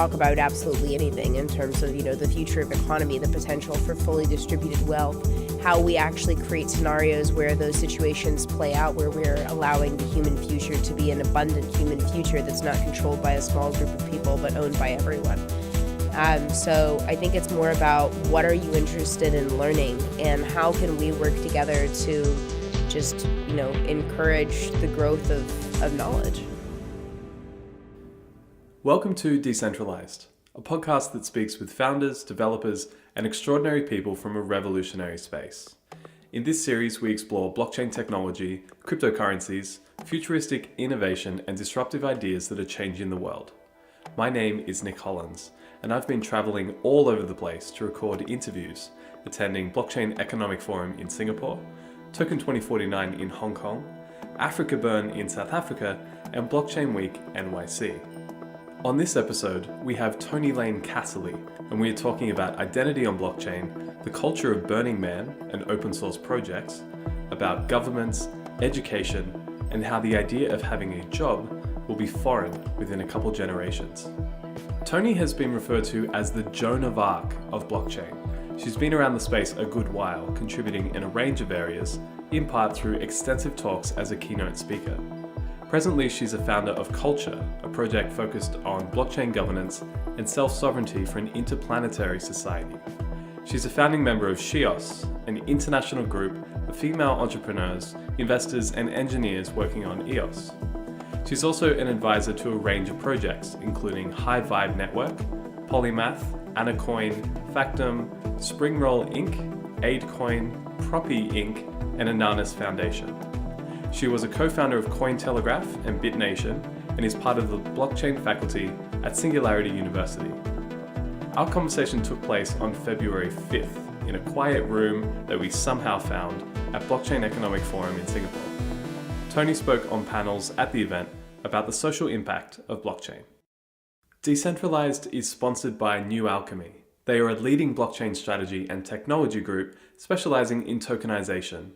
talk about absolutely anything in terms of, the future of economy, the potential for fully distributed wealth, how we actually create scenarios where those situations play out, where we're allowing the human future to be an abundant human future that's not controlled by a small group of people but owned by everyone. So I think it's more about what are you interested in learning and how can we work together to just, encourage the growth of knowledge. Welcome to Decentralised, a podcast that speaks with founders, developers, and extraordinary people from a revolutionary space. In this series, we explore blockchain technology, cryptocurrencies, futuristic innovation, and disruptive ideas that are changing the world. My name is Nick Hollins, and I've been traveling all over the place to record interviews, attending Blockchain Economic Forum in Singapore, Token 2049 in Hong Kong, Africa Burn in South Africa, and Blockchain Week NYC. On this episode, we have Toni Casserly, and we are talking about identity on blockchain, the culture of Burning Man and open source projects, about governments, education, and how the idea of having a job will be foreign within a couple generations. Toni has been referred to as the Joan of Arc of blockchain. She's been around the space a good while, contributing in a range of areas, in part through extensive talks as a keynote speaker. Presently, she's a founder of CULTU.RE, a project focused on blockchain governance and self-sovereignty for an interplanetary society. She's a founding member of SHIOS, an international group of female entrepreneurs, investors, and engineers working on EOS. She's also an advisor to a range of projects, including High Vibe Network, Polymath, Anacoin, Factum, Springroll Inc., AidCoin, Proppy Inc., and Ananas Foundation. She was a co-founder of Cointelegraph and BitNation and is part of the blockchain faculty at Singularity University. Our conversation took place on February 5th in a quiet room that we somehow found at Blockchain Economic Forum in Singapore. Toni spoke on panels at the event about the social impact of blockchain. Decentralised is sponsored by New Alchemy. They are a leading blockchain strategy and technology group specialising in tokenization.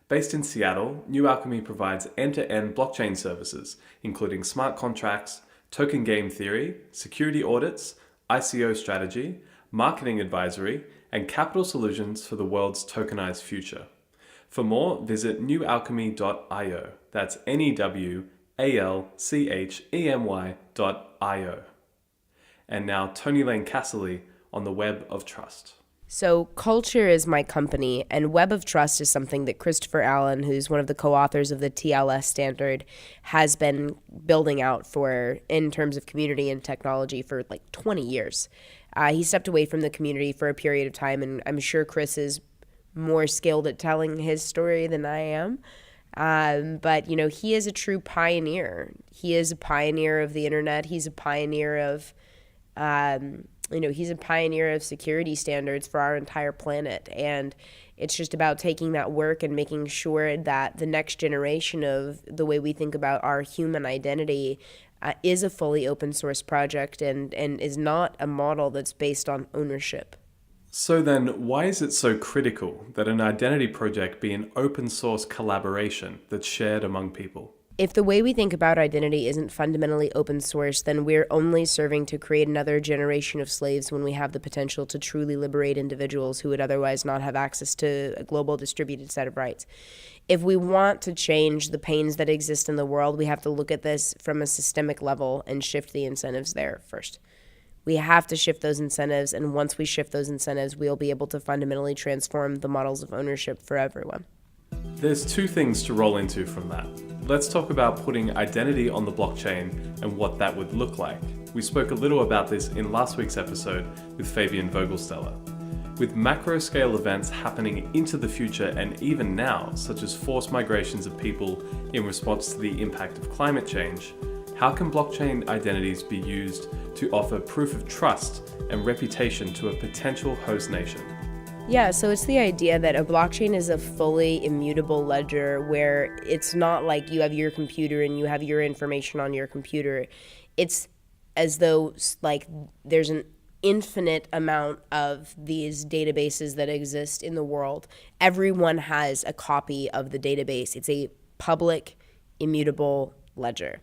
Based in Seattle, New Alchemy provides end-to-end blockchain services, including smart contracts, token game theory, security audits, ICO strategy, marketing advisory, and capital solutions for the world's tokenized future. For more, visit newalchemy.io. That's NEWALCHEMY.io. And now Toni Casserly on the Web of Trust. So CULTU.RE is my company, and Web of Trust is something that Christopher Allen, who's one of the co-authors of the TLS standard, has been building out for in terms of community and technology for like 20 years. He stepped away from the community for a period of time, and I'm sure Chris is more skilled at telling his story than I am. But, he is a true pioneer. He is a pioneer of the internet. He's a pioneer of... he's a pioneer of security standards for our entire planet. And it's just about taking that work and making sure that the next generation of the way we think about our human identity is a fully open source project and is not a model that's based on ownership. So then, why is it so critical that an identity project be an open source collaboration that's shared among people? If the way we think about identity isn't fundamentally open source, then we're only serving to create another generation of slaves when we have the potential to truly liberate individuals who would otherwise not have access to a global distributed set of rights. If we want to change the pains that exist in the world, we have to look at this from a systemic level and shift the incentives there first. We have to shift those incentives, and once we shift those incentives, we'll be able to fundamentally transform the models of ownership for everyone. There's two things to roll into from that. Let's talk about putting identity on the blockchain and what that would look like. We spoke a little about this in last week's episode with Fabian Vogelsteller. With macro-scale events happening into the future and even now, such as forced migrations of people in response to the impact of climate change, how can blockchain identities be used to offer proof of trust and reputation to a potential host nation? Yeah, so it's the idea that a blockchain is a fully immutable ledger where it's not like you have your computer and you have your information on your computer. It's as though like there's an infinite amount of these databases that exist in the world. Everyone has a copy of the database. It's a public, immutable ledger.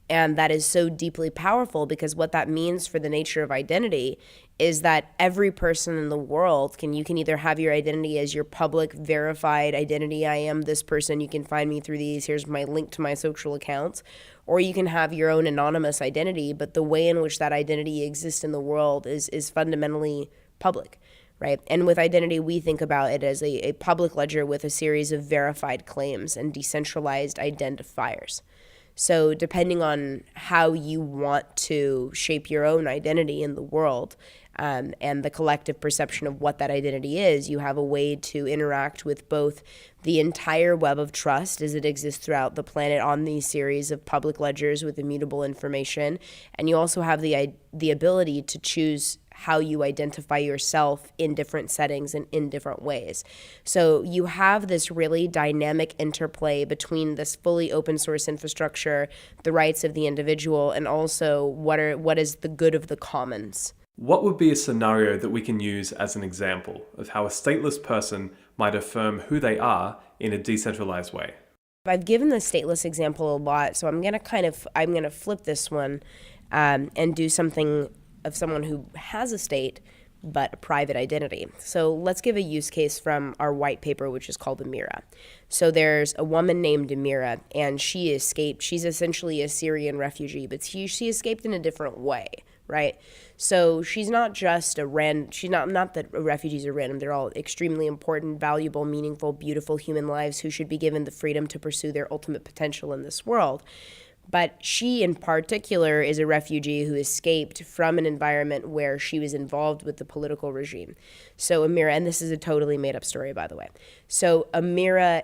And that is so deeply powerful because what that means for the nature of identity is that every person in the world you can either have your identity as your public verified identity. I am this person. You can find me through these. Here's my link to my social accounts. Or you can have your own anonymous identity. But the way in which that identity exists in the world is fundamentally public, right? And with identity, we think about it as a public ledger with a series of verified claims and decentralized identifiers. So depending on how you want to shape your own identity in the world and the collective perception of what that identity is, you have a way to interact with both the entire web of trust as it exists throughout the planet on these series of public ledgers with immutable information. And you also have the ability to choose how you identify yourself in different settings and in different ways. So you have this really dynamic interplay between this fully open source infrastructure, the rights of the individual, and also what is the good of the commons. What would be a scenario that we can use as an example of how a stateless person might affirm who they are in a decentralized way? I've given the stateless example a lot, so I'm gonna flip this one and do something of someone who has a state but a private identity. So let's give a use case from our white paper, which is called Amira. So there's a woman named Amira, and she escaped. She's essentially a Syrian refugee, but she escaped in a different way, right? So she's not just she's not that refugees are random. They're all extremely important, valuable, meaningful, beautiful human lives who should be given the freedom to pursue their ultimate potential in this world. But she in particular is a refugee who escaped from an environment where she was involved with the political regime. So Amira, and this is a totally made up story, by the way. So Amira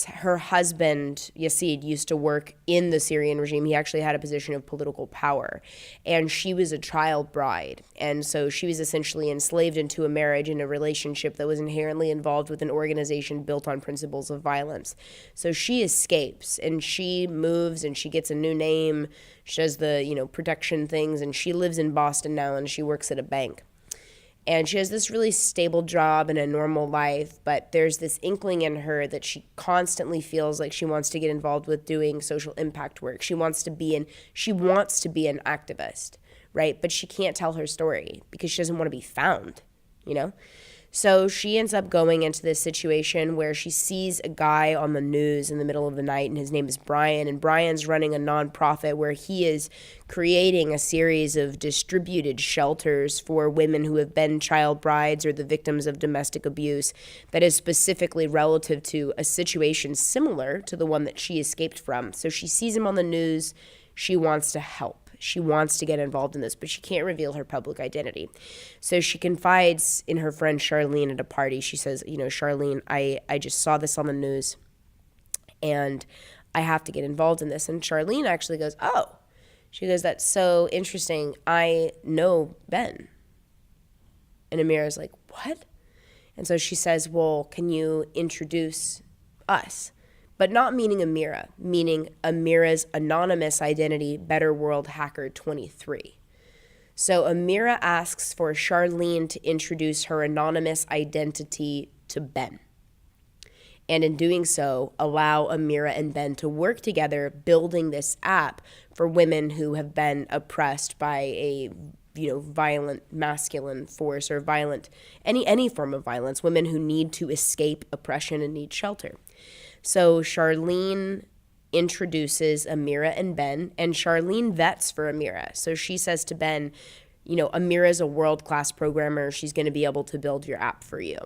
her husband, Yasid, used to work in the Syrian regime. He actually had a position of political power. And she was a child bride. And so she was essentially enslaved into a marriage and a relationship that was inherently involved with an organization built on principles of violence. So she escapes and she moves and she gets a new name. She does the, protection things, and she lives in Boston now and she works at a bank. And she has this really stable job and a normal life, but there's this inkling in her that she constantly feels like she wants to get involved with doing social impact work. She wants to be an activist, right? But she can't tell her story because she doesn't want to be found, So she ends up going into this situation where she sees a guy on the news in the middle of the night, and his name is Brian. And Brian's running a nonprofit where he is creating a series of distributed shelters for women who have been child brides or the victims of domestic abuse that is specifically relative to a situation similar to the one that she escaped from. So she sees him on the news. She wants to help. She wants to get involved in this, but she can't reveal her public identity. So she confides in her friend Charlene at a party. She says, Charlene, I just saw this on the news and I have to get involved in this. And Charlene actually goes, oh. She goes, that's so interesting. I know Ben. And Amira's like, what? And so she says, well, can you introduce us? But not meaning Amira, meaning Amira's anonymous identity, Better World Hacker 23. So Amira asks for Charlene to introduce her anonymous identity to Ben. And in doing so, allow Amira and Ben to work together, building this app for women who have been oppressed by a violent masculine force or violent, any form of violence, women who need to escape oppression and need shelter. So Charlene introduces Amira and Ben, and Charlene vets for Amira. So she says to Ben, Amira's a world-class programmer. She's going to be able to build your app for you.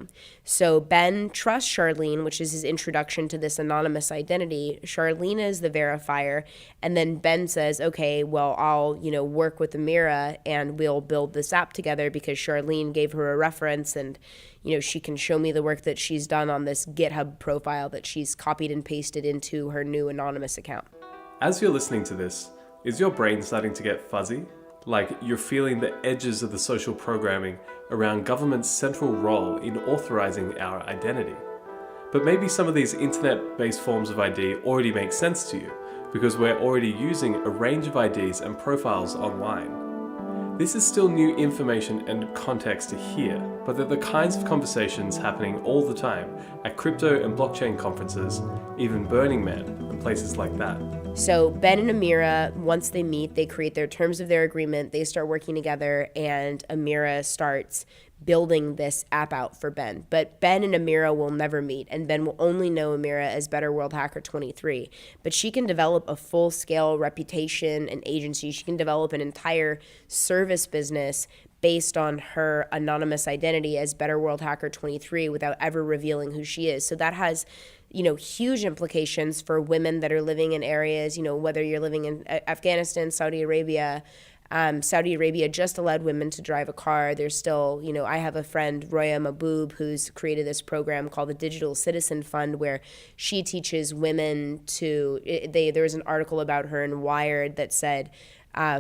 So Ben trusts Charlene, which is his introduction to this anonymous identity. Charlene is the verifier. And then Ben says, okay, well, I'll, work with Amira and we'll build this app together because Charlene gave her a reference and, she can show me the work that she's done on this GitHub profile that she's copied and pasted into her new anonymous account. As you're listening to this, is your brain starting to get fuzzy? Like you're feeling the edges of the social programming around government's central role in authorizing our identity. But maybe some of these internet-based forms of ID already make sense to you because we're already using a range of IDs and profiles online. This is still new information and context to hear, but they're the kinds of conversations happening all the time at crypto and blockchain conferences, even Burning Man and places like that. So Ben and Amira, once they meet, they create their terms of their agreement, they start working together, and Amira starts building this app out for Ben. But Ben and Amira will never meet, and Ben will only know Amira as Better World Hacker 23. But she can develop a full-scale reputation and agency. She can develop an entire service business based on her anonymous identity as Better World Hacker 23 without ever revealing who she is. So that has huge implications for women that are living in areas, whether you're living in Afghanistan, Saudi Arabia. Saudi Arabia just allowed women to drive a car. There's still, I have a friend, Roya Mahboob, who's created this program called the Digital Citizen Fund, where she teaches women there was an article about her in Wired that said,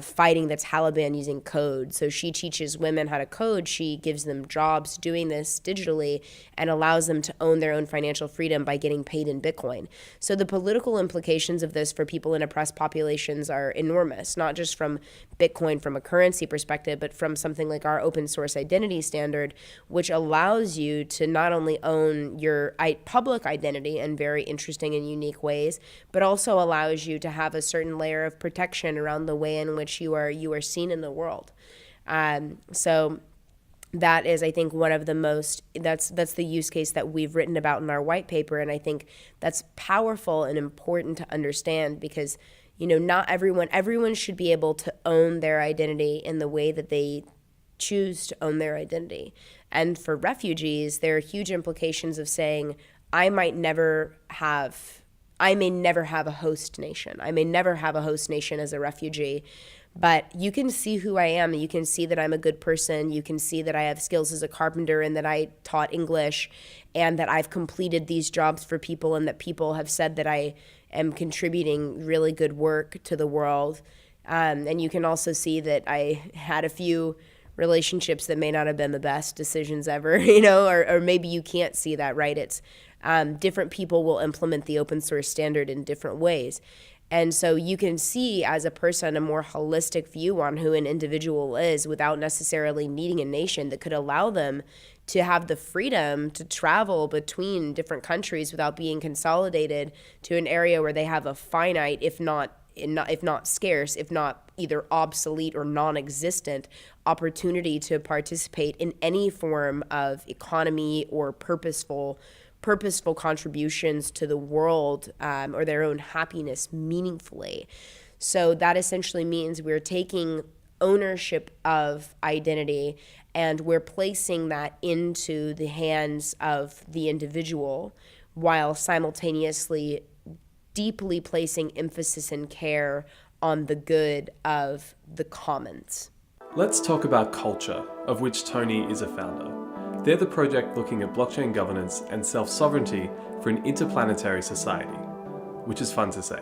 fighting the Taliban using code. So she teaches women how to code. She gives them jobs doing this digitally and allows them to own their own financial freedom by getting paid in Bitcoin. So the political implications of this for people in oppressed populations are enormous, not just from Bitcoin from a currency perspective, but from something like our open source identity standard, which allows you to not only own your public identity in very interesting and unique ways, but also allows you to have a certain layer of protection around the way in which you are seen in the world. So that is, I think, one of the most, that's the use case that we've written about in our white paper. And I think that's powerful and important to understand because, not everyone should be able to own their identity in the way that they choose to own their identity. And for refugees, there are huge implications of saying, I may never have a host nation. I may never have a host nation as a refugee, but you can see who I am. You can see that I'm a good person. You can see that I have skills as a carpenter and that I taught English and that I've completed these jobs for people and that people have said that I am contributing really good work to the world. And you can also see that I had a few relationships that may not have been the best decisions ever, or maybe you can't see that, right? It's different people will implement the open source standard in different ways. And so you can see as a person a more holistic view on who an individual is without necessarily needing a nation that could allow them to have the freedom to travel between different countries without being consolidated to an area where they have a finite, if not scarce, if not either obsolete or non-existent opportunity to participate in any form of economy or purposeful contributions to the world or their own happiness meaningfully. So that essentially means we're taking ownership of identity and we're placing that into the hands of the individual while simultaneously deeply placing emphasis and care on the good of the commons. Let's talk about Culture, of which Toni is a founder. They're the project looking at blockchain governance and self-sovereignty for an interplanetary society, which is fun to say.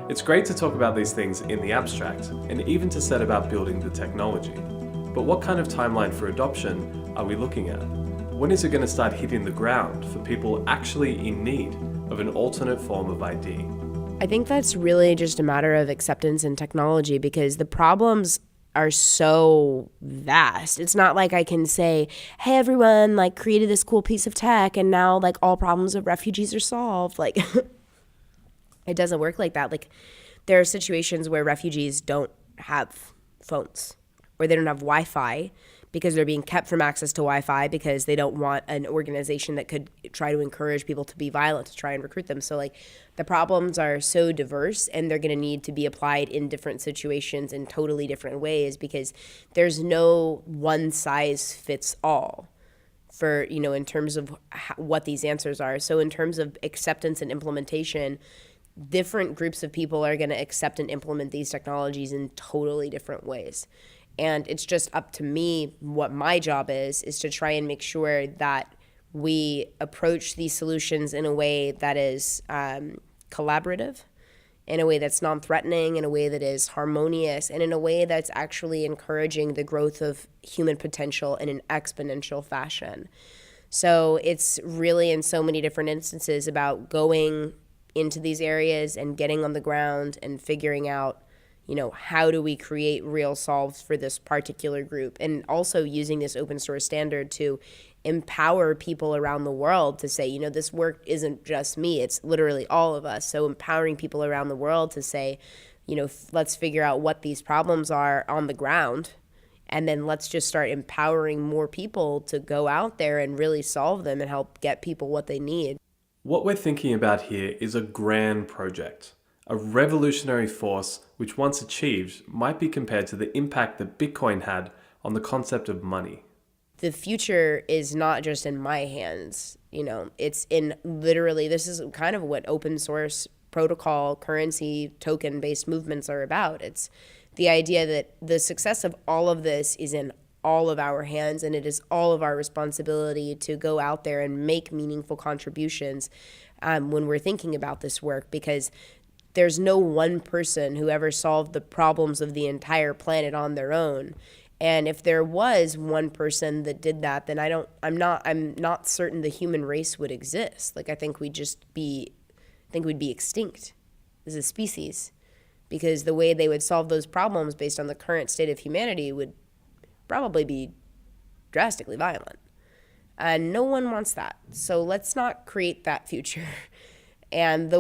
It's great to talk about these things in the abstract and even to set about building the technology. But what kind of timeline for adoption are we looking at? When is it going to start hitting the ground for people actually in need of an alternate form of ID? I think that's really just a matter of acceptance and technology because the problems are so vast. It's not like I can say, hey, everyone, created this cool piece of tech and now all problems of refugees are solved. It doesn't work like that. There are situations where refugees don't have phones or they don't have Wi-Fi because they're being kept from access to Wi-Fi because they don't want an organization that could try to encourage people to be violent to try and recruit them. So the problems are so diverse and they're going to need to be applied in different situations in totally different ways because there's no one size fits all for, in terms of what these answers are. So in terms of acceptance and implementation, different groups of people are going to accept and implement these technologies in totally different ways. And it's just up to me, what my job is to try and make sure that we approach these solutions in a way that is collaborative, in a way that's non-threatening, in a way that is harmonious, and in a way that's actually encouraging the growth of human potential in an exponential fashion. So it's really in so many different instances about going into these areas and getting on the ground and figuring out how do we create real solves for this particular group? And also using this open source standard to empower people around the world to say, this work isn't just me, it's literally all of us. So empowering people around the world to say, let's figure out what these problems are on the ground, and then let's just start empowering more people to go out there and really solve them and help get people what they need. What we're thinking about here is a grand project, a revolutionary force which, once achieved, might be compared to the impact that Bitcoin had on the concept of money. The future is not just in my hands, it's in literally, this is kind of what open source protocol, currency, token-based movements are about. It's the idea that the success of all of this is in all of our hands, and it is all of our responsibility to go out there and make meaningful contributions when we're thinking about this work, because there's no one person who ever solved the problems of the entire planet on their own. And if there was one person that did that, then I'm not certain the human race would exist. I think we'd be extinct as a species, because the way they would solve those problems based on the current state of humanity would probably be drastically violent. And no one wants that. So let's not create that future. And the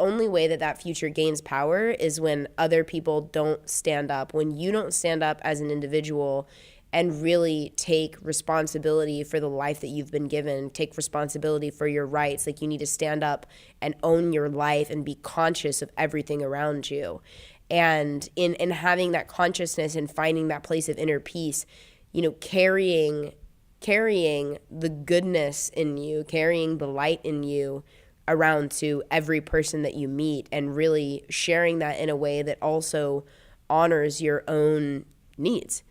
only way that future gains power is when other people don't stand up, when you don't stand up as an individual and really take responsibility for the life that you've been given, take responsibility for your rights. You need to stand up and own your life and be conscious of everything around you. And in having that consciousness and finding that place of inner peace, carrying the goodness in you, carrying the light in you around to every person that you meet, and really sharing that in a way that also honors your own needs.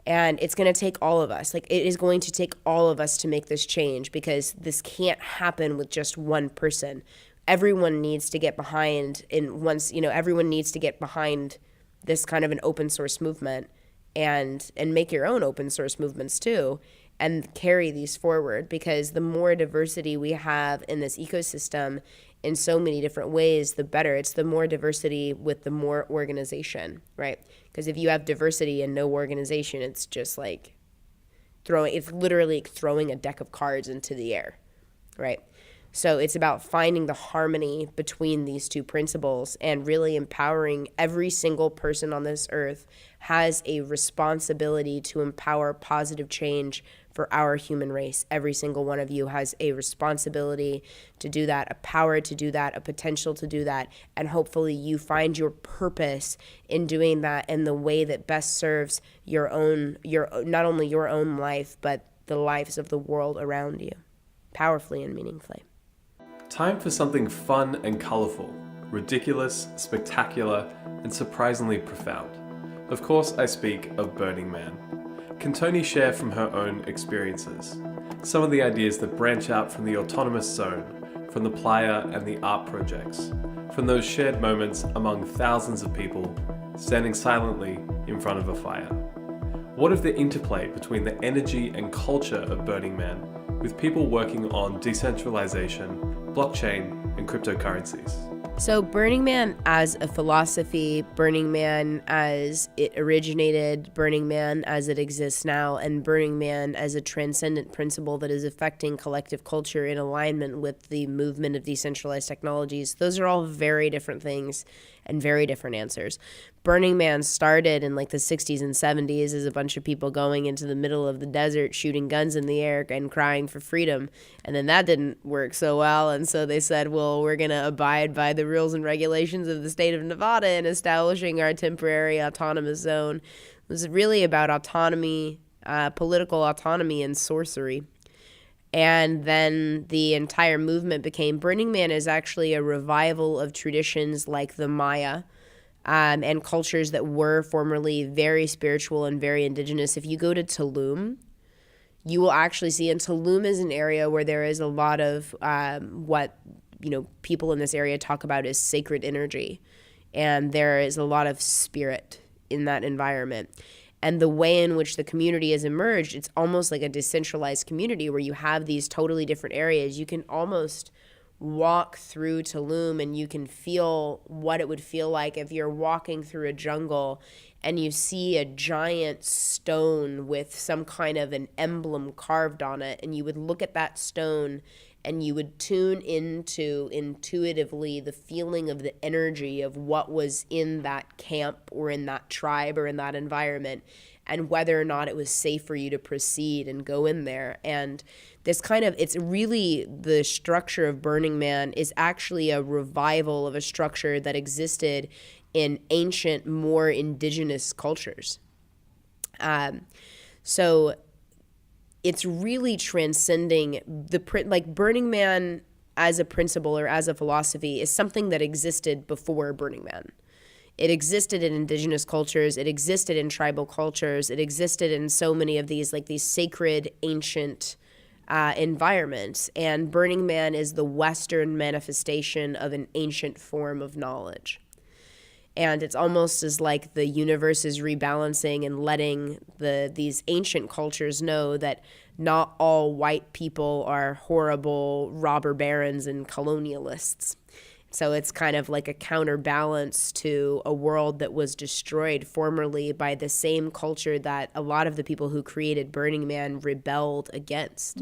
And it's going to take all of us. It is going to take all of us to make this change, because this can't happen with just one person. Everyone needs to get behind, everyone needs to get behind this kind of an open source movement, and make your own open source movements too, and carry these forward, because the more diversity we have in this ecosystem in so many different ways, the better. It's the more diversity with the more organization, right? Because if you have diversity and no organization, it's just it's literally throwing a deck of cards into the air, right? So it's about finding the harmony between these two principles and really empowering every single person on this earth has a responsibility to empower positive change for our human race. Every single one of you has a responsibility to do that, a power to do that, a potential to do that, and hopefully you find your purpose in doing that in the way that best serves your not only your own life, but the lives of the world around you, powerfully and meaningfully. Time for something fun and colourful, ridiculous, spectacular, and surprisingly profound. Of course, I speak of Burning Man. Can Toni share from her own experiences some of the ideas that branch out from the autonomous zone, from the playa and the art projects, from those shared moments among thousands of people standing silently in front of a fire? What of the interplay between the energy and culture of Burning Man with people working on decentralization, blockchain, and cryptocurrencies? So Burning Man as a philosophy, Burning Man as it originated, Burning Man as it exists now, and Burning Man as a transcendent principle that is affecting collective culture in alignment with the movement of decentralized technologies, those are all very different things and very different answers. Burning Man started in the 60s and 70s as a bunch of people going into the middle of the desert, shooting guns in the air and crying for freedom. And then that didn't work so well. And so they said, well, we're going to abide by the rules and regulations of the state of Nevada in establishing our temporary autonomous zone. It was really about autonomy, political autonomy, and sorcery. And then the entire movement became, Burning Man is actually a revival of traditions like the Maya, and cultures that were formerly very spiritual and very indigenous. If you go to Tulum, you will actually see, and Tulum is an area where there is a lot of what people in this area talk about as sacred energy, and there is a lot of spirit in that environment. And the way in which the community has emerged, it's almost like a decentralized community where you have these totally different areas. You can almost walk through Tulum and you can feel what it would feel like if you're walking through a jungle and you see a giant stone with some kind of an emblem carved on it, and you would look at that stone and you would tune into intuitively the feeling of the energy of what was in that camp or in that tribe or in that environment, and whether or not it was safe for you to proceed and go in there. And this kind of, it's really, the structure of Burning Man is actually a revival of a structure that existed in ancient, more indigenous cultures. So it's really transcending like Burning Man as a principle or as a philosophy is something that existed before Burning Man. It existed in indigenous cultures. It existed in tribal cultures. It existed in so many of these, like these sacred ancient environments. And Burning Man is the Western manifestation of an ancient form of knowledge. And it's almost as like the universe is rebalancing and letting these ancient cultures know that not all white people are horrible robber barons and colonialists. So it's kind of like a counterbalance to a world that was destroyed formerly by the same culture that a lot of the people who created Burning Man rebelled against.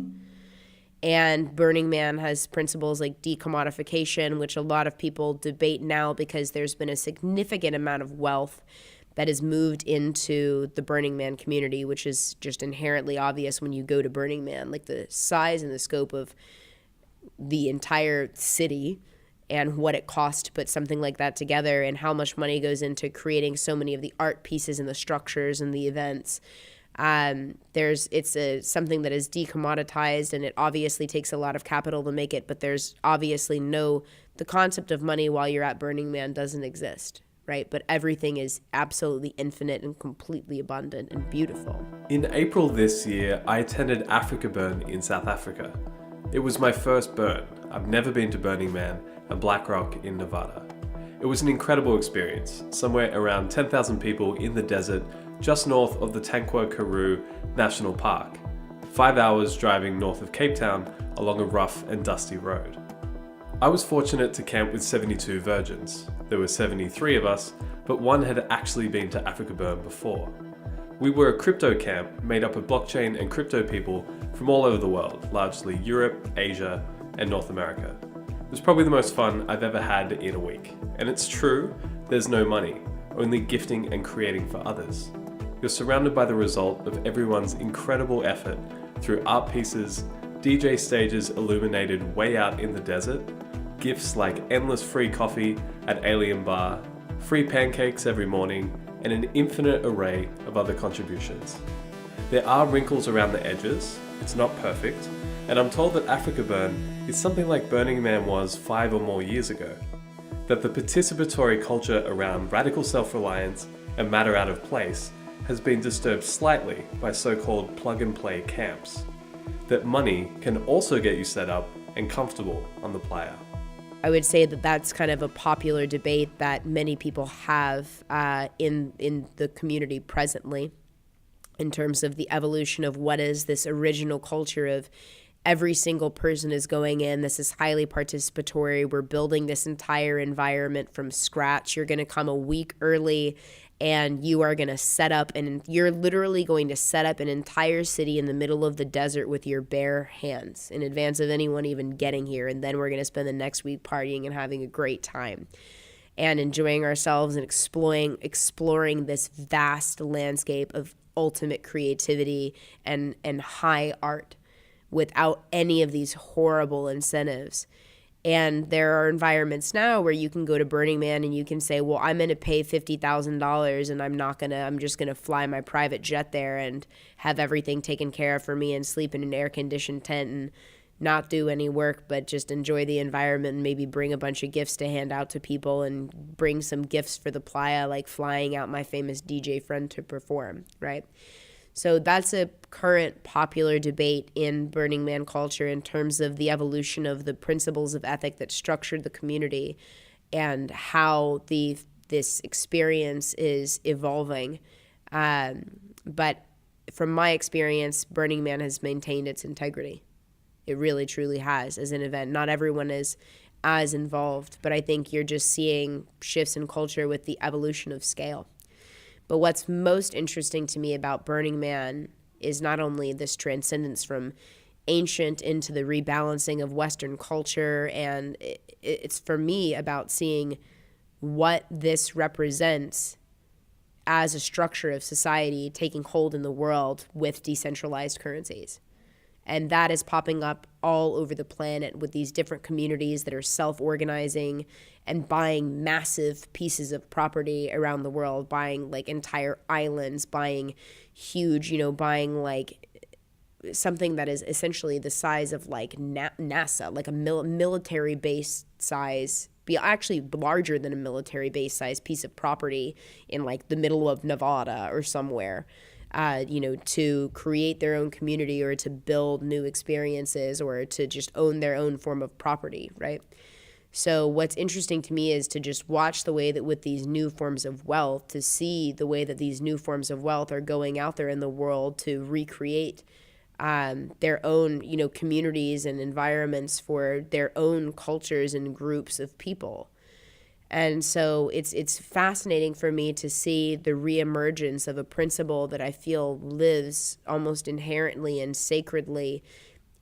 And Burning Man has principles like decommodification, which a lot of people debate now because there's been a significant amount of wealth that has moved into the Burning Man community, which is just inherently obvious when you go to Burning Man. Like the size and the scope of the entire city and what it costs to put something like that together, and how much money goes into creating so many of the art pieces and the structures and the events. It's something that is decommoditized, and it obviously takes a lot of capital to make it, but there's obviously the concept of money while you're at Burning Man doesn't exist, right? But everything is absolutely infinite and completely abundant and beautiful. In April this year, I attended Africa Burn in South Africa. It was my first burn. I've never been to Burning Man and Black Rock in Nevada. It was an incredible experience, somewhere around 10,000 people in the desert just north of the Tankwa-Karoo National Park, 5 hours driving north of Cape Town along a rough and dusty road. I was fortunate to camp with 72 virgins. There were 73 of us, but one had actually been to Africa Burn before. We were a crypto camp made up of blockchain and crypto people from all over the world, largely Europe, Asia, and North America. It was probably the most fun I've ever had in a week. And it's true, there's no money, only gifting and creating for others. You're surrounded by the result of everyone's incredible effort through art pieces, DJ stages illuminated way out in the desert, gifts like endless free coffee at Alien Bar, free pancakes every morning, and an infinite array of other contributions. There are wrinkles around the edges, it's not perfect, and I'm told that Africa Burn is something like Burning Man was 5 or more years ago. That the participatory culture around radical self-reliance and matter out of place has been disturbed slightly by so-called plug-and-play camps. That money can also get you set up and comfortable on the playa. I would say that that's kind of a popular debate that many people have in the community presently, in terms of the evolution of what is this original culture of every single person is going in. This is highly participatory. We're building this entire environment from scratch. You're going to come a week early and you are going to set up, and you're literally going to set up an entire city in the middle of the desert with your bare hands in advance of anyone even getting here. And then we're going to spend the next week partying and having a great time and enjoying ourselves and exploring this vast landscape of ultimate creativity and high art without any of these horrible incentives. And there are environments now where you can go to Burning Man and you can say, well, I'm going to pay $50,000 and I'm just going to fly my private jet there and have everything taken care of for me and sleep in an air-conditioned tent and not do any work, but just enjoy the environment and maybe bring a bunch of gifts to hand out to people and bring some gifts for the playa, like flying out my famous DJ friend to perform, right? So that's a current popular debate in Burning Man culture in terms of the evolution of the principles of ethic that structured the community and how this experience is evolving. But from my experience, Burning Man has maintained its integrity. It really, truly has as an event. Not everyone is as involved, but I think you're just seeing shifts in culture with the evolution of scale. But what's most interesting to me about Burning Man is not only this transcendence from ancient into the rebalancing of Western culture, and it's for me about seeing what this represents as a structure of society taking hold in the world with decentralized currencies. And that is popping up all over the planet with these different communities that are self-organizing and buying massive pieces of property around the world, buying like entire islands, buying huge, buying like something that is essentially the size of like NASA, like a military base size, be actually larger than a military base size piece of property in like the middle of Nevada or somewhere. To create their own community or to build new experiences or to just own their own form of property, right? So what's interesting to me is to just watch the way that with these new forms of wealth, to see the way that these new forms of wealth are going out there in the world to recreate their own, communities and environments for their own cultures and groups of people. And so it's fascinating for me to see the reemergence of a principle that I feel lives almost inherently and sacredly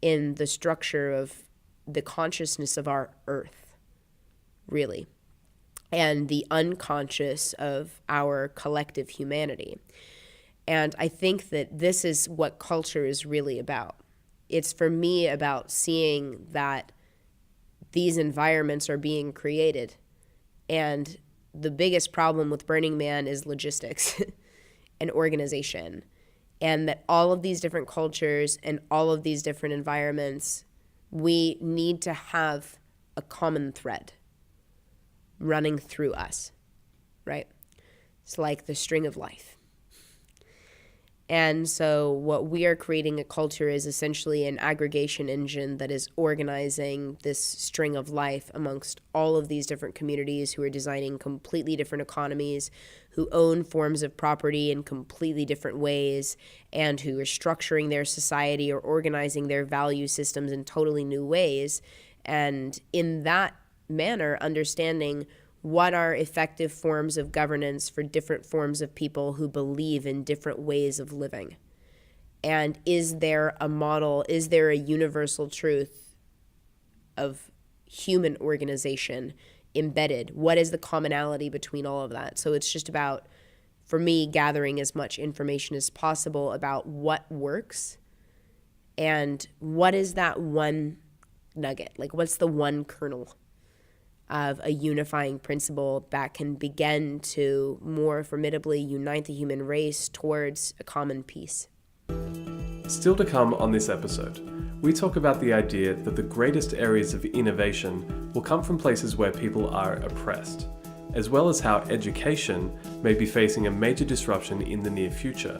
in the structure of the consciousness of our earth, really, and the unconscious of our collective humanity. And I think that this is what culture is really about. It's for me about seeing that these environments are being created. And the biggest problem with Burning Man is logistics and organization. And that all of these different cultures and all of these different environments, we need to have a common thread running through us, right? It's like the string of life. And so what we are creating a culture is essentially an aggregation engine that is organizing this string of life amongst all of these different communities who are designing completely different economies, who own forms of property in completely different ways, and who are structuring their society or organizing their value systems in totally new ways. And in that manner, understanding what are effective forms of governance for different forms of people who believe in different ways of living? And is there a model, is there a universal truth of human organization embedded? What is the commonality between all of that? So it's just about, for me, gathering as much information as possible about what works and what is that one nugget, like what's the one kernel of a unifying principle that can begin to more formidably unite the human race towards a common peace. Still to come on this episode, we talk about the idea that the greatest areas of innovation will come from places where people are oppressed, as well as how education may be facing a major disruption in the near future.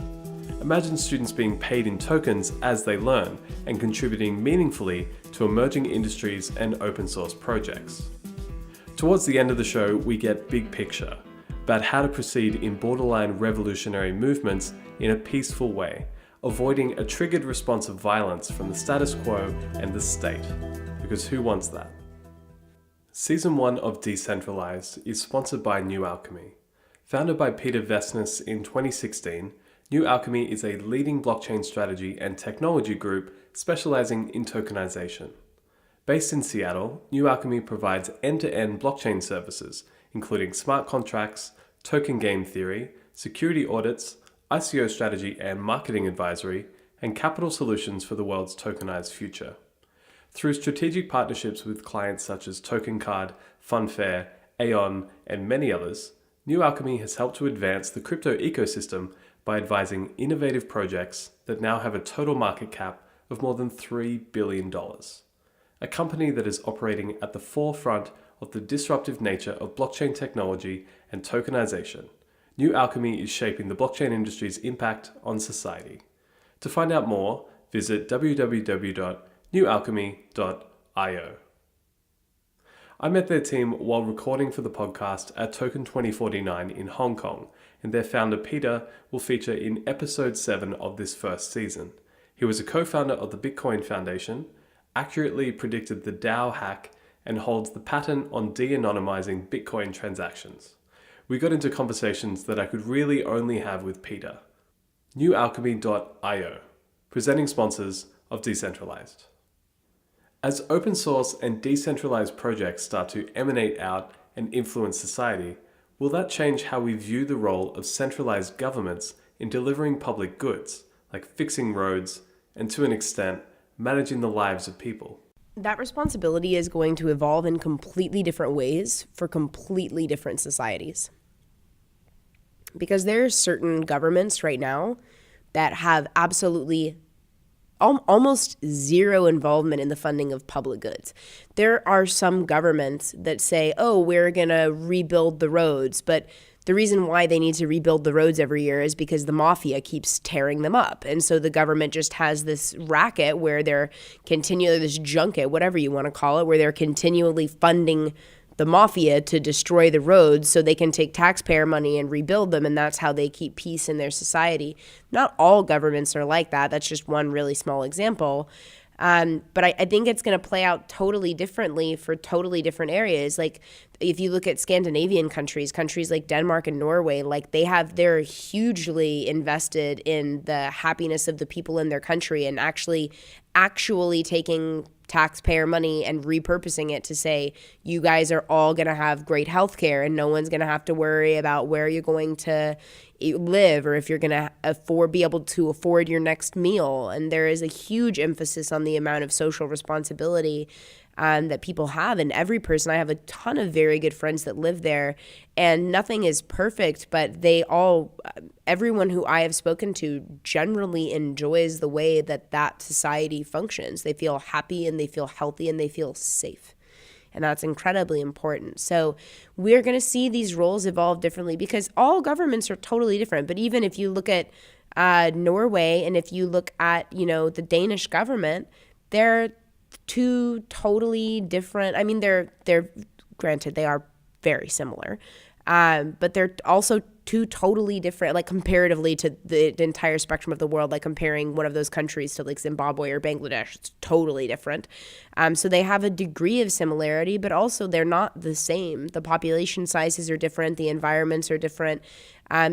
Imagine students being paid in tokens as they learn and contributing meaningfully to emerging industries and open source projects. Towards the end of the show, we get big picture about how to proceed in borderline revolutionary movements in a peaceful way, avoiding a triggered response of violence from the status quo and the state, because who wants that? Season 1 of Decentralised is sponsored by New Alchemy. Founded by Peter Vesness in 2016, New Alchemy is a leading blockchain strategy and technology group specializing in tokenization. Based in Seattle, New Alchemy provides end-to-end blockchain services, including smart contracts, token game theory, security audits, ICO strategy and marketing advisory, and capital solutions for the world's tokenized future. Through strategic partnerships with clients such as TokenCard, Funfair, Aeon, and many others, New Alchemy has helped to advance the crypto ecosystem by advising innovative projects that now have a total market cap of more than $3 billion. A company that is operating at the forefront of the disruptive nature of blockchain technology and tokenization, New Alchemy is shaping the blockchain industry's impact on society. To find out more, visit www.newalchemy.io. I met their team while recording for the podcast at Token 2049 in Hong Kong, and their founder Peter will feature in episode 7 of this first season. He was a co-founder of the Bitcoin Foundation, accurately predicted the DAO hack and holds the patent on de-anonymizing Bitcoin transactions. We got into conversations that I could really only have with Peter. NewAlchemy.io, presenting sponsors of Decentralised. As open source and decentralized projects start to emanate out and influence society, will that change how we view the role of centralized governments in delivering public goods, like fixing roads and, to an extent, managing the lives of people? That responsibility is going to evolve in completely different ways for completely different societies. Because there are certain governments right now that have absolutely almost zero involvement in the funding of public goods. There are some governments that say, oh, we're going to rebuild the roads, but the reason why they need to rebuild the roads every year is because the mafia keeps tearing them up. And so the government just has this racket where they're continually, this junket, whatever you want to call it, where they're continually funding the mafia to destroy the roads so they can take taxpayer money and rebuild them, and that's how they keep peace in their society. Not all governments are like that. That's just one really small example. But I think it's going to play out totally differently for totally different areas. Like if you look at Scandinavian countries like Denmark and Norway, like they're hugely invested in the happiness of the people in their country and actually taking taxpayer money and repurposing it to say, you guys are all going to have great health care and no one's going to have to worry about where you're going to live or if you're going to be able to afford your next meal. And there is a huge emphasis on the amount of social responsibility that people have. And every person, I have a ton of very good friends that live there, and nothing is perfect, but everyone who I have spoken to generally enjoys the way that society functions. They feel happy and they feel healthy and they feel safe. And that's incredibly important. So we're going to see these roles evolve differently because all governments are totally different. But even if you look at Norway and if you look at, the Danish government, they're two totally different. I mean, they're granted, they are very similar, but they're also two totally different, like comparatively to the entire spectrum of the world, like comparing one of those countries to like Zimbabwe or Bangladesh, it's totally different. So they have a degree of similarity, but also they're not the same. The population sizes are different. The environments are different.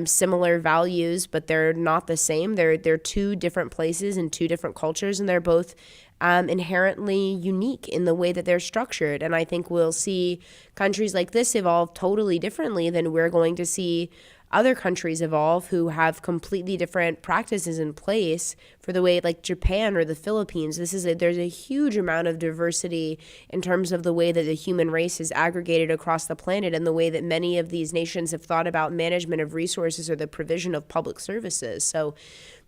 Similar values, but they're not the same. They're two different places and two different cultures, and they're both inherently unique in the way that they're structured. And I think we'll see countries like this evolve totally differently than we're going to see other countries evolve who have completely different practices in place for the way, like Japan or the Philippines. There's a huge amount of diversity in terms of the way that the human race is aggregated across the planet and the way that many of these nations have thought about management of resources or the provision of public services. So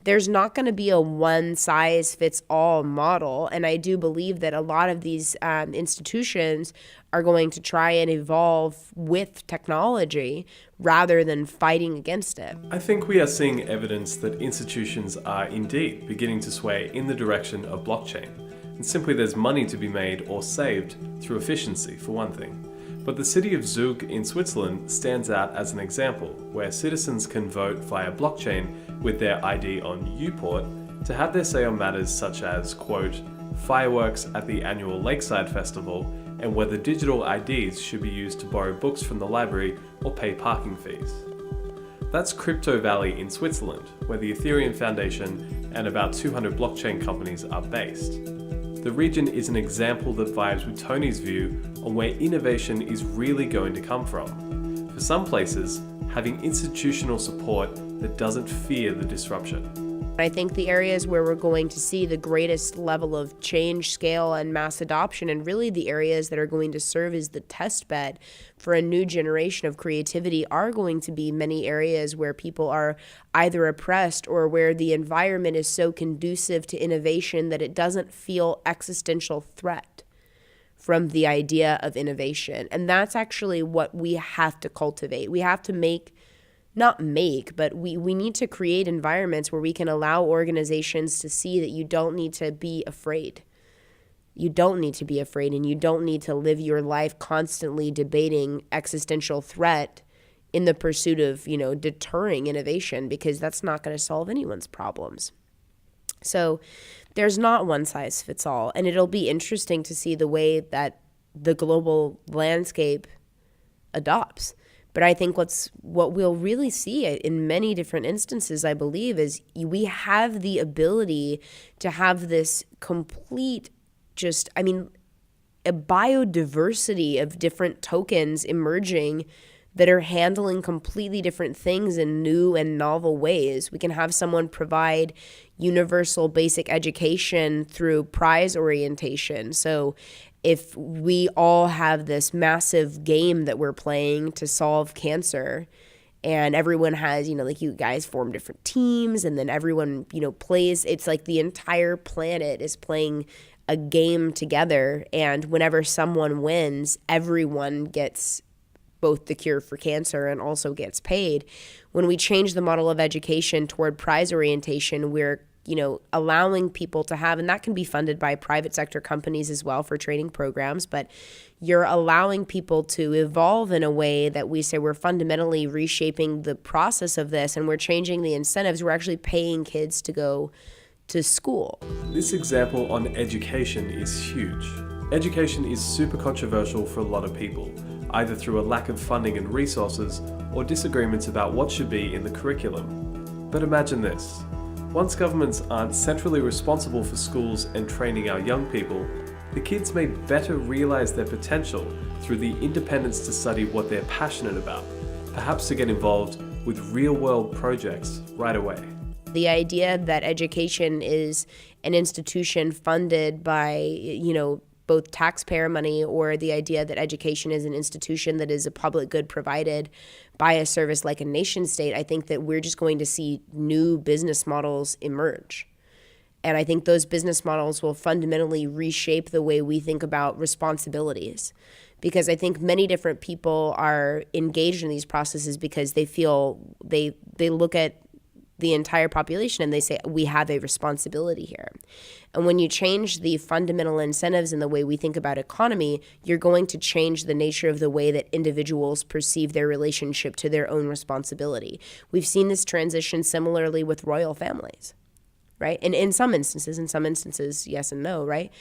there's not going to be a one-size-fits-all model, and I do believe that a lot of these institutions are going to try and evolve with technology rather than fighting against it. I think we are seeing evidence that institutions are indeed beginning to sway in the direction of blockchain, and simply there's money to be made or saved through efficiency, for one thing. But the city of Zug in Switzerland stands out as an example, where citizens can vote via blockchain with their ID on Uport to have their say on matters such as, quote, fireworks at the annual Lakeside Festival and whether digital IDs should be used to borrow books from the library or pay parking fees. That's Crypto Valley in Switzerland, where the Ethereum Foundation and about 200 blockchain companies are based. The region is an example that vibes with Toni's view on where innovation is really going to come from. For some places, having institutional support that doesn't fear the disruption. I think the areas where we're going to see the greatest level of change, scale, and mass adoption, and really the areas that are going to serve as the test bed for a new generation of creativity, are going to be many areas where people are either oppressed or where the environment is so conducive to innovation that it doesn't feel existential threat from the idea of innovation. And that's actually what we have to cultivate. We have to we need to create environments where we can allow organizations to see that you don't need to be afraid. You don't need to be afraid, and you don't need to live your life constantly debating existential threat in the pursuit of, deterring innovation, because that's not going to solve anyone's problems. So there's not one size fits all. And it'll be interesting to see the way that the global landscape adopts. But I think what we'll really see in many different instances, I believe, is we have the ability to have this complete a biodiversity of different tokens emerging that are handling completely different things in new and novel ways. We can have someone provide universal basic education through prize orientation. So if we all have this massive game that we're playing to solve cancer, and everyone has, like you guys form different teams, and then everyone, plays, it's like the entire planet is playing a game together. And whenever someone wins, everyone gets both the cure for cancer and also gets paid. When we change the model of education toward prize orientation, we're allowing people to have, and that can be funded by private sector companies as well for training programs, but you're allowing people to evolve in a way that we say we're fundamentally reshaping the process of this, and we're changing the incentives. We're actually paying kids to go to school. This example on education is huge. Education is super controversial for a lot of people, either through a lack of funding and resources or disagreements about what should be in the curriculum. But imagine this. Once governments aren't centrally responsible for schools and training our young people, the kids may better realize their potential through the independence to study what they're passionate about, perhaps to get involved with real-world projects right away. The idea that education is an institution funded by, both taxpayer money, or the idea that education is an institution that is a public good provided by a service like a nation state, I think that we're just going to see new business models emerge. And I think those business models will fundamentally reshape the way we think about responsibilities. Because I think many different people are engaged in these processes because they feel they look at the entire population and they say, we have a responsibility here. And when you change the fundamental incentives in the way we think about economy, you're going to change the nature of the way that individuals perceive their relationship to their own responsibility. We've seen this transition similarly with royal families, right? And in some instances, yes and no, right?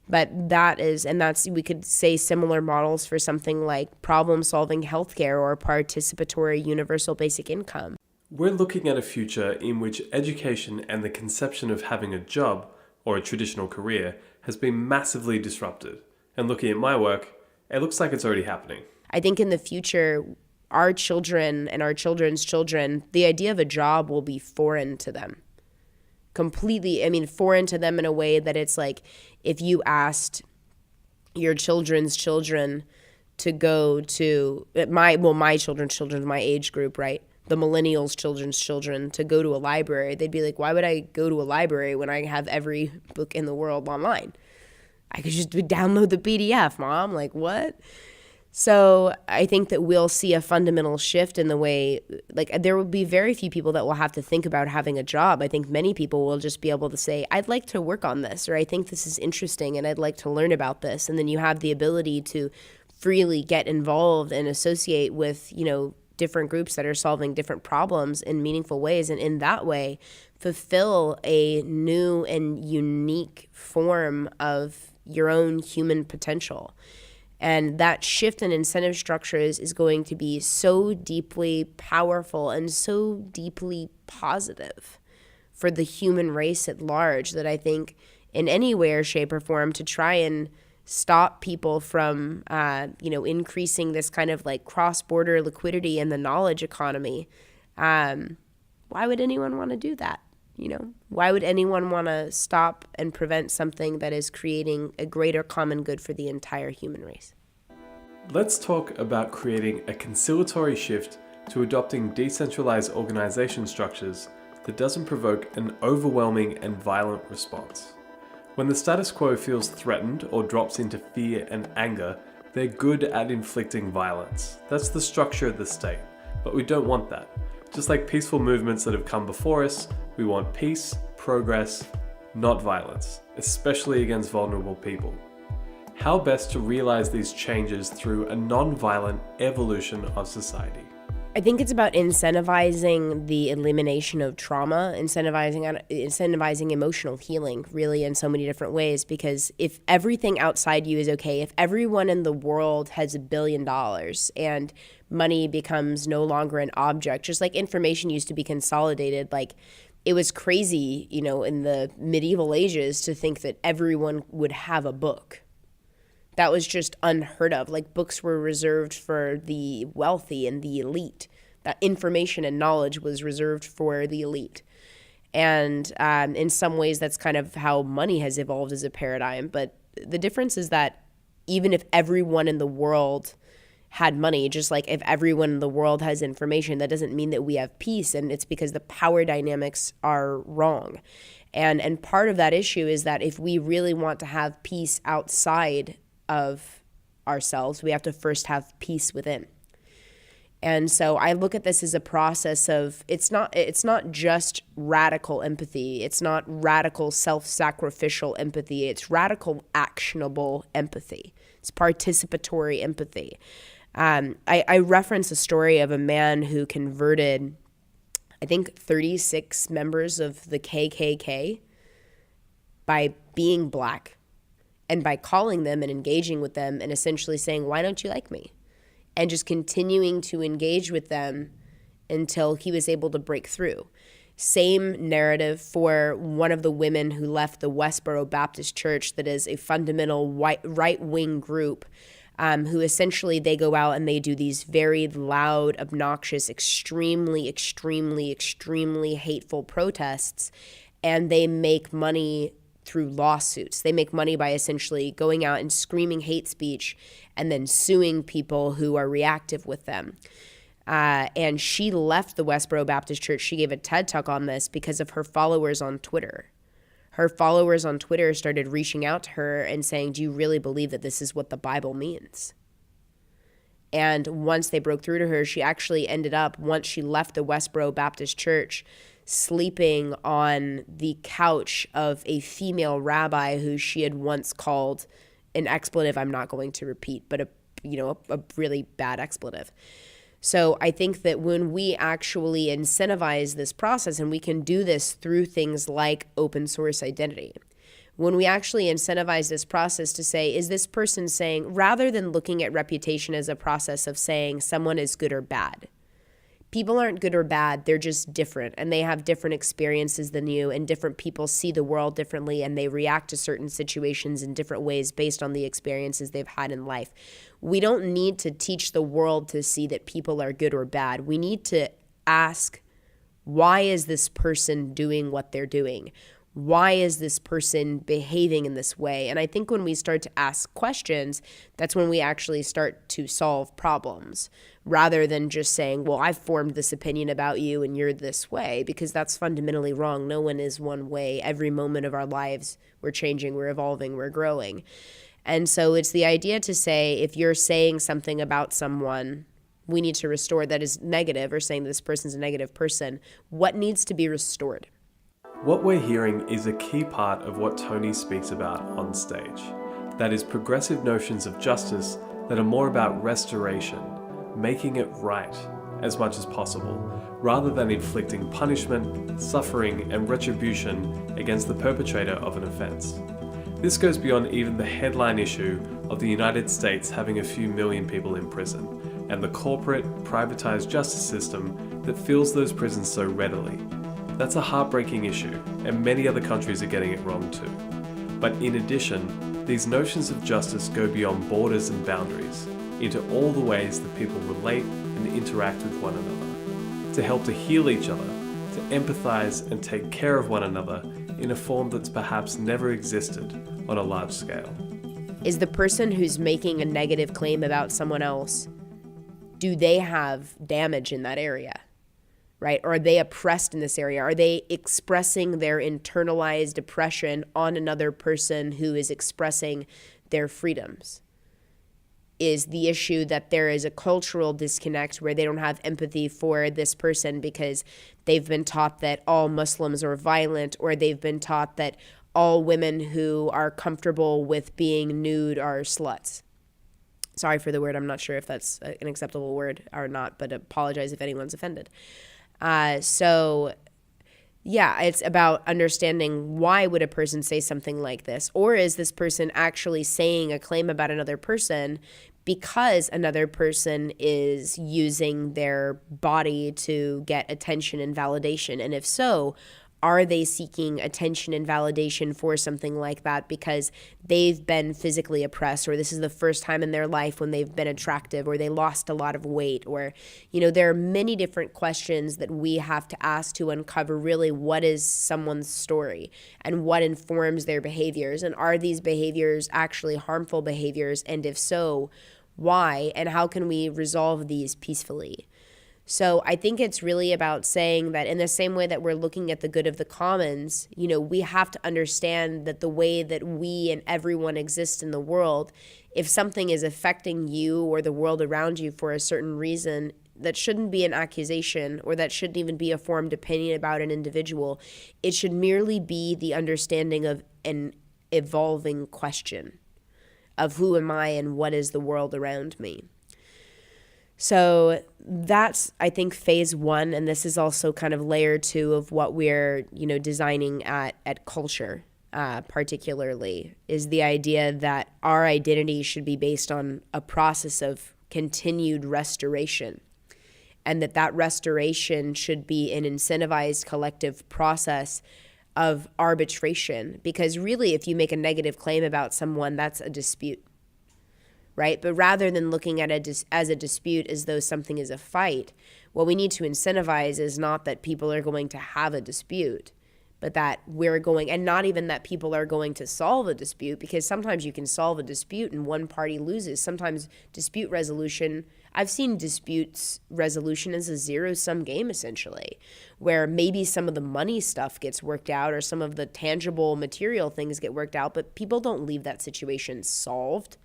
But that's, we could say similar models for something like problem-solving healthcare or participatory universal basic income. We're looking at a future in which education and the conception of having a job or a traditional career has been massively disrupted. And looking at my work, it looks like it's already happening. I think in the future, our children and our children's children, the idea of a job will be foreign to them. Completely, foreign to them in a way that it's like if you asked your children's children to go to, my children's children, my age group, right? The millennials' children's children to go to a library, they'd be like, why would I go to a library when I have every book in the world online? I could just download the PDF, Mom. Like, what? So I think that we'll see a fundamental shift in the way, there will be very few people that will have to think about having a job. I think many people will just be able to say, I'd like to work on this, or I think this is interesting and I'd like to learn about this. And then you have the ability to freely get involved and associate with, different groups that are solving different problems in meaningful ways, and in that way fulfill a new and unique form of your own human potential. And that shift in incentive structures is going to be so deeply powerful and so deeply positive for the human race at large that I think in any way or shape or form to try and stop people from, increasing this kind of like cross-border liquidity in the knowledge economy. Why would anyone want to do that? Why would anyone want to stop and prevent something that is creating a greater common good for the entire human race? Let's talk about creating a conciliatory shift to adopting decentralized organization structures that doesn't provoke an overwhelming and violent response. When the status quo feels threatened or drops into fear and anger, they're good at inflicting violence. That's the structure of the state, but we don't want that. Just like peaceful movements that have come before us, we want peace, progress, not violence, especially against vulnerable people. How best to realize these changes through a non-violent evolution of society? I think it's about incentivizing the elimination of trauma, incentivizing emotional healing, really, in so many different ways. Because if everything outside you is okay, if everyone in the world has $1 billion and money becomes no longer an object, just like information used to be consolidated, like it was crazy, in the medieval ages to think that everyone would have a book. That was just unheard of. Like, books were reserved for the wealthy and the elite. That information and knowledge was reserved for the elite. And in some ways, that's kind of how money has evolved as a paradigm. But the difference is that even if everyone in the world had money, just like if everyone in the world has information, that doesn't mean that we have peace. And it's because the power dynamics are wrong. And part of that issue is that if we really want to have peace outside of ourselves, we have to first have peace within. And so I look at this as a process of, it's not just radical empathy. It's not radical self-sacrificial empathy. It's radical actionable empathy. It's participatory empathy. I reference a story of a man who converted, I think, 36 members of the KKK by being black and by calling them and engaging with them and essentially saying, why don't you like me? And just continuing to engage with them until he was able to break through. Same narrative for one of the women who left the Westboro Baptist Church, that is a fundamental right-wing group, who essentially they go out and they do these very loud, obnoxious, extremely, extremely, extremely hateful protests, and they make money through lawsuits. They make money by essentially going out and screaming hate speech and then suing people who are reactive with them. And she left the Westboro Baptist Church. She gave a TED Talk on this because of her followers on Twitter. Her followers on Twitter started reaching out to her and saying, do you really believe that this is what the Bible means? And once they broke through to her, she actually ended up, once she left the Westboro Baptist Church, sleeping on the couch of a female rabbi who she had once called an expletive I'm not going to repeat, but a really bad expletive. So I think that when we actually incentivize this process, and we can do this through things like open source identity, when we actually incentivize this process to say, is this person saying, rather than looking at reputation as a process of saying someone is good or bad, people aren't good or bad, they're just different, and they have different experiences than you, and different people see the world differently, and they react to certain situations in different ways based on the experiences they've had in life. We don't need to teach the world to see that people are good or bad. We need to ask, why is this person doing what they're doing? Why is this person behaving in this way? And I think when we start to ask questions, that's when we actually start to solve problems, rather than just saying, well, I've formed this opinion about you and you're this way, because that's fundamentally wrong. No one is one way. Every moment of our lives, we're changing, we're evolving, we're growing. And so it's the idea to say, if you're saying something about someone, we need to restore that is negative, or saying this person's a negative person. What needs to be restored? What we're hearing is a key part of what Toni speaks about on stage. That is progressive notions of justice that are more about restoration, making it right as much as possible, rather than inflicting punishment, suffering, and retribution against the perpetrator of an offense. This goes beyond even the headline issue of the United States having a few million people in prison, and the corporate, privatized justice system that fills those prisons so readily. That's a heartbreaking issue, and many other countries are getting it wrong too. But in addition, these notions of justice go beyond borders and boundaries, into all the ways that people relate and interact with one another, to help to heal each other, to empathize and take care of one another in a form that's perhaps never existed on a large scale. Is the person who's making a negative claim about someone else, do they have damage in that area? Right? Or are they oppressed in this area? Are they expressing their internalized oppression on another person who is expressing their freedoms? Is the issue that there is a cultural disconnect where they don't have empathy for this person because they've been taught that all Muslims are violent, or they've been taught that all women who are comfortable with being nude are sluts? Sorry for the word. I'm not sure if that's an acceptable word or not, but apologize if anyone's offended. So yeah, it's about understanding why would a person say something like this? Or is this person actually saying a claim about another person because another person is using their body to get attention and validation? And if so, are they seeking attention and validation for something like that because they've been physically oppressed, or this is the first time in their life when they've been attractive, or they lost a lot of weight, or, there are many different questions that we have to ask to uncover really what is someone's story and what informs their behaviors. And are these behaviors actually harmful behaviors? And if so, why? And how can we resolve these peacefully? So I think it's really about saying that in the same way that we're looking at the good of the commons, we have to understand that the way that we and everyone exist in the world, if something is affecting you or the world around you for a certain reason, that shouldn't be an accusation, or that shouldn't even be a formed opinion about an individual. It should merely be the understanding of an evolving question of who am I and what is the world around me. So that's, I think, phase one, and this is also kind of layer two of what we're, designing at Culture, particularly, is the idea that our identity should be based on a process of continued restoration, and that restoration should be an incentivized collective process of arbitration, because really, if you make a negative claim about someone, that's a dispute. Right? But rather than looking at it as a dispute as though something is a fight, what we need to incentivize is not that people are going to have a dispute, but that we're going, and not even that people are going to solve a dispute, because sometimes you can solve a dispute and one party loses. Sometimes dispute resolution, I've seen disputes resolution as a zero-sum game, essentially, where maybe some of the money stuff gets worked out or some of the tangible material things get worked out, but people don't leave that situation solved.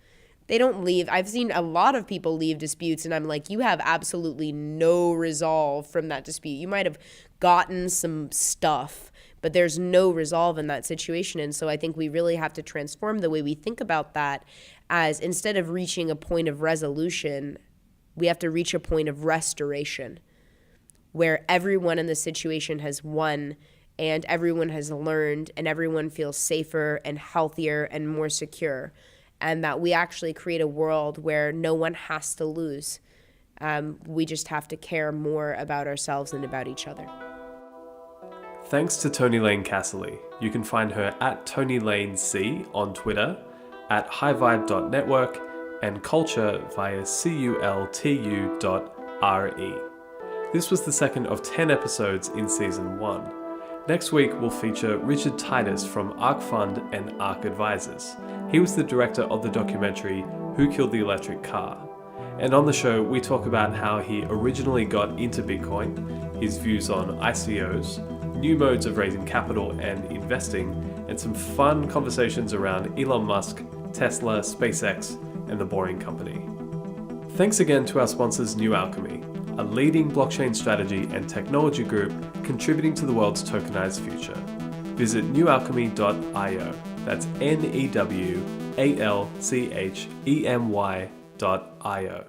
They don't leave. I've seen a lot of people leave disputes, and I'm like, you have absolutely no resolve from that dispute. You might have gotten some stuff, but there's no resolve in that situation. And so I think we really have to transform the way we think about that, as instead of reaching a point of resolution, we have to reach a point of restoration, where everyone in the situation has won, and everyone has learned, and everyone feels safer and healthier and more secure. And that we actually create a world where no one has to lose. We just have to care more about ourselves and about each other. Thanks to Toni Lane Casserly. You can find her at Toni Lane C on Twitter, at highvibe.network, and Culture via CULTU.RE. This was the second of 10 episodes in Season 1. Next week, we'll feature Richard Titus from ARC Fund and ARC Advisors. He was the director of the documentary Who Killed the Electric Car? And on the show, we talk about how he originally got into Bitcoin, his views on ICOs, new modes of raising capital and investing, and some fun conversations around Elon Musk, Tesla, SpaceX, and The Boring Company. Thanks again to our sponsors New Alchemy, a leading blockchain strategy and technology group contributing to the world's tokenized future. Visit newalchemy.io. That's NEWALCHEMY.io.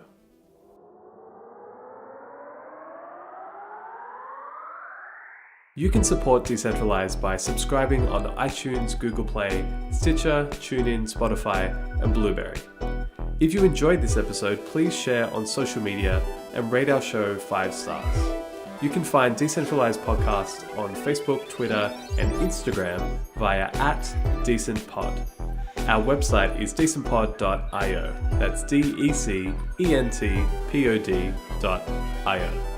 You can support Decentralized by subscribing on iTunes, Google Play, Stitcher, TuneIn, Spotify, and Blueberry. If you enjoyed this episode, please share on social media and rate our show 5 stars. You can find Decentralized Podcast on Facebook, Twitter, and Instagram via @DecentPod. Our website is decentpod.io. That's DECENTPOD.io.